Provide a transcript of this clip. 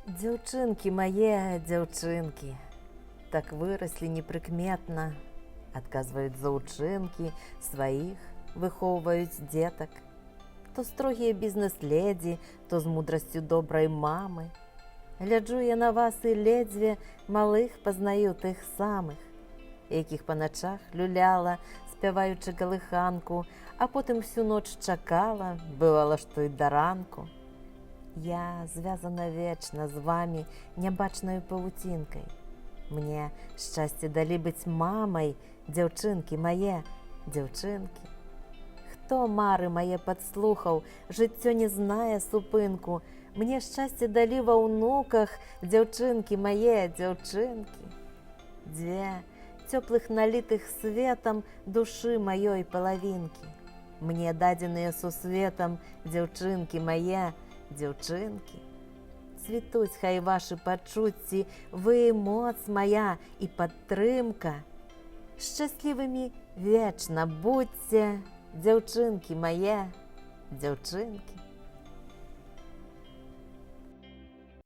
Дзяўчынкі мае, дзяўчынкі, так выраслі непрыкметна, адказваюць за ўчынкі сваіх, выхоўваюць дзетак. То строгія бізнес-ледзі, то з мудрасцю добрай мамы. Гляджу я на вас і ледзьве малых пазнаю тых самых, якіх па начах люляла, спяваючы калыханку, а потым всю ноч чакала, бывала, што і да ранку. Я звязана вечна з вами нябачнаю павуцінкай. Мне шчасце далі быць мамай, дзяўчынкі мае, дзяўчынкі. Хто мары мае падслухаў, жыццё не знае супынку. Мне шчасце далі ва ўнуках, дзяўчынкі мае, дзяўчынкі. Дзве цёплых налітых светам душы маёй палавінкі. Мне дадзеныя сусветам, дзяўчынкі мае, дзяўчынкі. Цвітуць хай вашы пачуцці, вы моц мая і падтрымка. Шчаслівымі вечна будзьце, дзяўчынкі мае, дзяўчынкі.